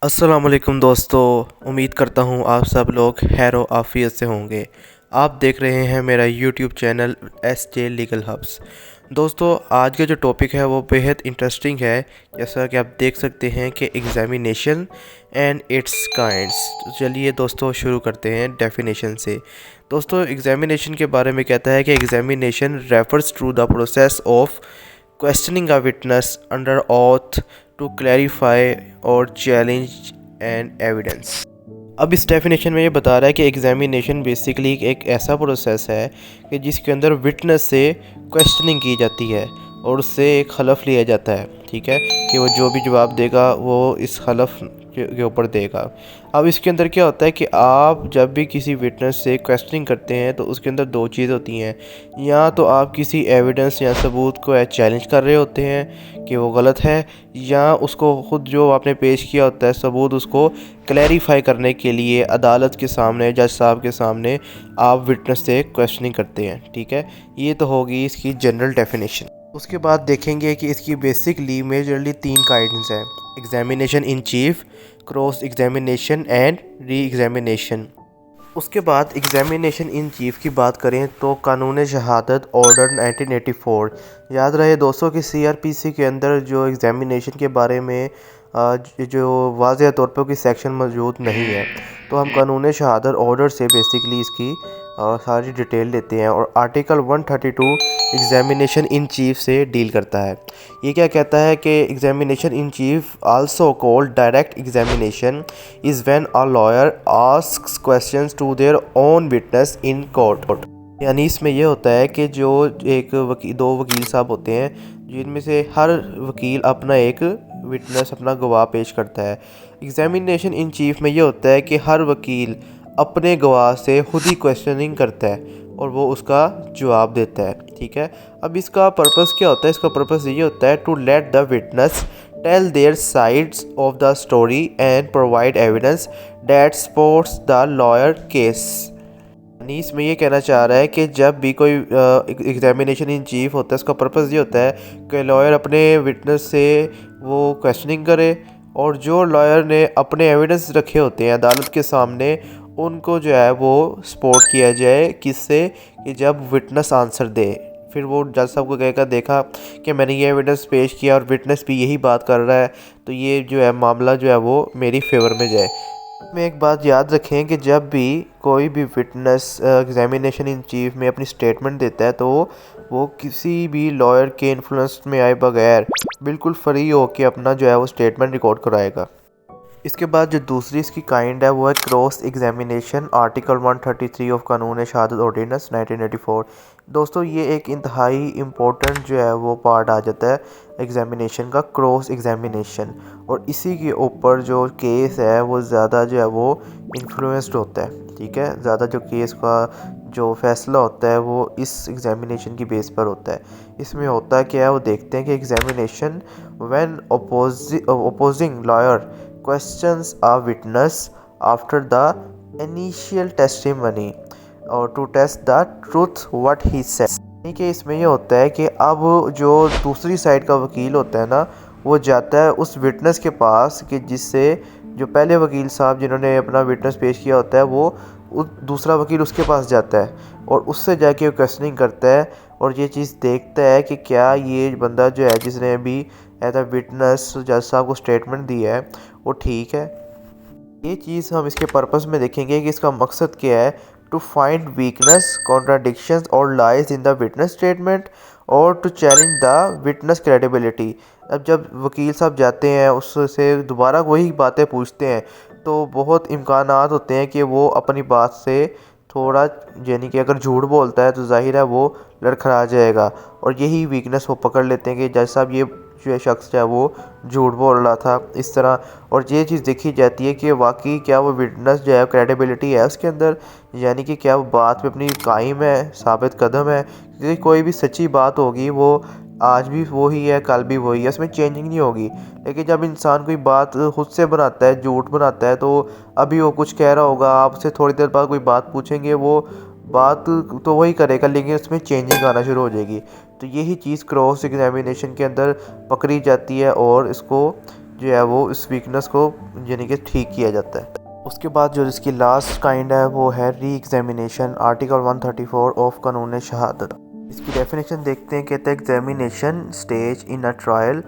अस्सलाम वालेकुम दोस्तों। उम्मीद करता हूँ आप सब लोग खैर व आफियत से होंगे। आप देख रहे हैं मेरा YouTube channel S J legal hubs. दोस्तों, आज का जो टॉपिक है वो बेहद इंटरेस्टिंग है। जैसा कि आप देख सकते हैं कि एग्ज़ामिनेशन एंड इट्स काइंड्स। तो चलिए दोस्तों शुरू करते हैं डेफिनेशन से। दोस्तों, एग्ज़ामिनेशन के बारे में कहता है कि examination refers to the process of questioning a witness under oath to clarify or challenge an evidence। अब इस डेफिनेशन में ये बता रहा है कि एग्जामिनेशन बेसिकली एक ऐसा प्रोसेस है कि जिसके अंदर विटनेस से क्वेश्चनिंग की जाती है और उससे एक हलफ लिया जाता है। ठीक है, कि वो जो भी जवाब देगा वो इस हलफ के ऊपर देगा। अब इसके अंदर क्या होता है कि आप जब भी किसी विटनेस से क्वेश्चनिंग करते हैं तो उसके अंदर दो चीज़ होती हैं। या तो आप किसी एविडेंस या सबूत को चैलेंज कर रहे होते हैं कि वो गलत है, या उसको ख़ुद जो आपने पेश किया होता है सबूत उसको क्लैरिफाई करने के लिए अदालत के सामने, जज साहब के सामने आप विटनेस से क्वेश्चनिंग करते हैं। ठीक है, ये तो होगी इसकी जनरल डेफिनेशन। उसके बाद देखेंगे कि इसकी बेसिकली मेजरली तीन काइंड्स हैं: examination in chief, cross examination and re examination. उसके बाद एग्जामिनेशन इन चीफ की बात करें तो कानून शहादत ऑर्डर 1984। याद रहे दोस्तों कि सीआरपीसी के अंदर जो एग्जामिनेशन के बारे में जो वाज़ेह तौर पर कोई सेक्शन मौजूद नहीं है, तो हम कानून शहादत ऑर्डर से बेसिकली इसकी सारी डिटेल लेते हैं। और आर्टिकल 132 एग्जामिनेशन इन चीफ से डील करता है। ये क्या कहता है कि examination in chief also called direct examination is when a lawyer asks questions to their own witness in court. यानी इसमें यह होता है कि जो एक दो वकील साहब होते हैं, जिनमें से हर वकील अपना एक विटनेस, अपना गवाह पेश करता है। एग्जामिनेशन इन चीफ में ये होता है कि हर वकील अपने गवाह से खुद ही क्वेश्चनिंग करता है और वो उसका जवाब देता है। ठीक है, अब इसका पर्पस क्या होता है? इसका पर्पस ये होता है to let the witness tell their sides of the story and provide evidence that supports the lawyer case. यानी इसमें ये कहना चाह रहा है कि जब भी कोई एग्जामिनेशन इन चीफ होता है, इसका पर्पस ये होता है कि लॉयर अपने विटनेस से वो क्वेश्चनिंग करे और जो लॉयर ने अपने एविडेंस रखे होते हैं अदालत के सामने, उनको जो है वो सपोर्ट किया जाए। किससे? कि जब विटनेस आंसर दे, फिर वो जज साहब को कहेगा देखा कि मैंने ये एविडेंस पेश किया और विटनेस भी यही बात कर रहा है, तो ये जो है मामला जो है वो मेरी फेवर में जाए। में एक बात याद रखें कि जब भी कोई भी विटनेस एग्जामिनेशन इन चीफ में अपनी स्टेटमेंट देता है तो वो किसी भी लॉयर के इन्फ्लुएंस में आए बगैर बिल्कुल फ्री होकर अपना जो है वो स्टेटमेंट रिकॉर्ड कराएगा। इसके बाद जो दूसरी इसकी काइंड है वो है क्रॉस एग्जामिनेशन, आर्टिकल 133 ऑफ कानून शहादत ऑर्डिनेंस 1984। दोस्तों, ये एक इंतहाई इम्पोर्टेंट जो है वो पार्ट आ जाता है एग्जामिनेशन का, क्रॉस एग्जामिनेशन। और इसी के ऊपर जो केस है वो ज़्यादा जो है वो इन्फ्लुएंस्ड होता है। ठीक है, ज़्यादा जो केस का जो फैसला होता है वो इस एग्जामिनेशन की बेस पर होता है। इसमें होता है क्या है, वो देखते हैं कि examination when opposing lawyer questions a witness after the initial testimony or to test the truth what he said। यानी कि इसमें ये होता है कि अब जो दूसरी साइड का वकील होता है ना, वो जाता है उस विटनेस के पास कि जिससे जो पहले वकील साहब जिन्होंने अपना विटनेस पेश किया होता है वो दूसरा वकील उसके पास जाता है और उससे जाके वो क्वेश्चनिंग करता है और ये चीज़ देखता है कि क्या ये बंदा जो है जिसने अभी एज अ विटनेस जज साहब को स्टेटमेंट दी है वो ठीक है। ये चीज़ हम इसके पर्पस में देखेंगे कि इसका मकसद क्या है, टू फाइंड वीकनेस, कॉन्ट्राडिक्शंस और lies in the witness statement और to challenge the witness credibility. अब जब वकील साहब जाते हैं उससे दोबारा वही बातें पूछते हैं तो बहुत इम्कानात होते हैं कि वो अपनी बात से थोड़ा, यानी कि अगर झूठ बोलता है तो जाहिर है वो लड़खड़ा जाएगा और यही वीकनेस वो पकड़ लेते हैं कि जज साहब ये जो शख्स है वो झूठ बोल रहा था इस तरह। और ये चीज़ देखी जाती है कि वाकई क्या वो विटनेस जो है क्रेडिबिलिटी है उसके अंदर, यानी कि क्या वो बात पे अपनी कायम है, साबित कदम है। क्योंकि कोई भी सच्ची बात होगी वो आज भी वही है, कल भी वही है, उसमें चेंजिंग नहीं होगी। लेकिन जब इंसान कोई बात खुद से बनाता है, झूठ बनाता है, तो अभी वो कुछ कह रहा होगा, आपसे थोड़ी देर बाद कोई बात पूछेंगे, वो बात तो वही करेगा लेकिन उसमें चेंजिंग आना शुरू हो जाएगी। तो यही चीज़ क्रॉस एग्जामिनेशन के अंदर पकड़ी जाती है और इसको जो है वो इस वीकनेस को यानी कि ठीक किया जाता है। उसके बाद जो इसकी लास्ट काइंड है वो है री एग्जामिनेशन, आर्टिकल 134 ऑफ कानून शहादत। इसकी डेफिनेशन देखते हैं। कहते हैं examination stage in a trial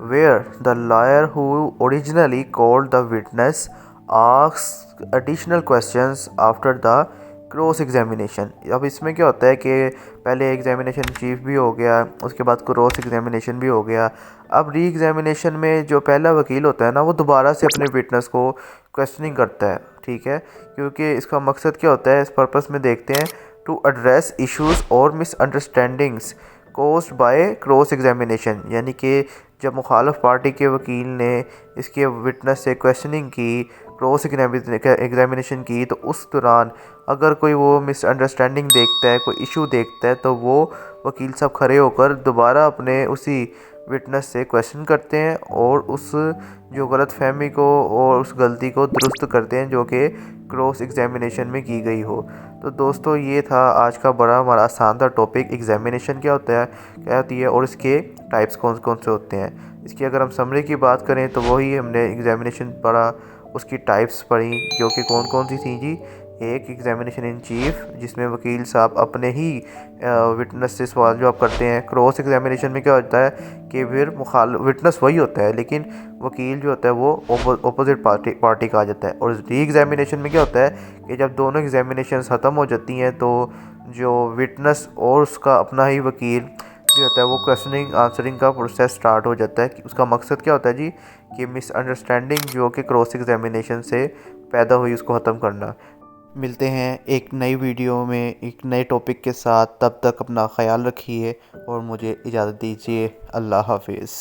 where the lawyer who originally called the witness asks additional questions after the cross examination. अब इसमें क्या होता है कि पहले एग्जामिनेशन चीफ भी हो गया, उसके बाद क्रॉस एग्जामिनेशन भी हो गया। अब री एग्जामिनेशन में जो पहला वकील होता है ना, वो दोबारा से अपने विटनेस को क्वेश्चनिंग करता है, ठीक है। क्योंकि इसका मकसद क्या होता है, इस पर्पस में देखते हैं, टू एड्रेस इश्यूज और misunderstandings caused by cross examination. यानी कि जब मुखालिफ पार्टी के वकील ने इसके विटनेस से क्वेश्चनिंग की, क्रॉस एग्जामिनेशन की, तो उस दौरान अगर कोई वो मिसअंडरस्टैंडिंग देखता है, कोई इशू देखता है, तो वो वकील साहब खड़े होकर दोबारा अपने उसी विटनेस से क्वेश्चन करते हैं और उस जो गलत फहमी को और उस गलती को दुरुस्त करते हैं जो कि क्रॉस एग्जामिनेशन में की गई हो। तो दोस्तों ये था आज का बड़ा हमारा आसान था टॉपिक, एग्जामिनेशन क्या होता है, क्या होती है और इसके टाइप्स कौन कौन से होते हैं। इसकी अगर हम समरी की बात करें तो वही हमने एग्जामिनेशन पढ़ा, उसकी टाइप्स पढ़ी जो कि कौन कौन सी थी जी। एक एग्जामिनेशन इन चीफ जिसमें वकील साहब अपने ही विटनेस से सवाल जवाब करते हैं। क्रॉस एग्जामिनेशन में क्या होता है कि फिर विटनेस वही होता है लेकिन वकील जो होता है वो अपोजिट पार्टी का आ जाता है। और री एग्जामिनेशन में क्या होता है कि जब दोनों एग्जामिनेशन ख़त्म हो जाती हैं तो जो विटनेस और उसका अपना ही वकील जो होता है वो क्वेश्चनिंग आंसरिंग का प्रोसेस स्टार्ट हो जाता है। कि उसका मकसद क्या होता है जी कि मिसअंडरस्टैंडिंग जो कि क्रॉस एग्जामिनेशन से पैदा हुई उसको ख़त्म करना। मिलते हैं एक नई वीडियो में एक नए टॉपिक के साथ, तब तक अपना ख्याल रखिए और मुझे इजाज़त दीजिए। अल्लाह हाफिज़।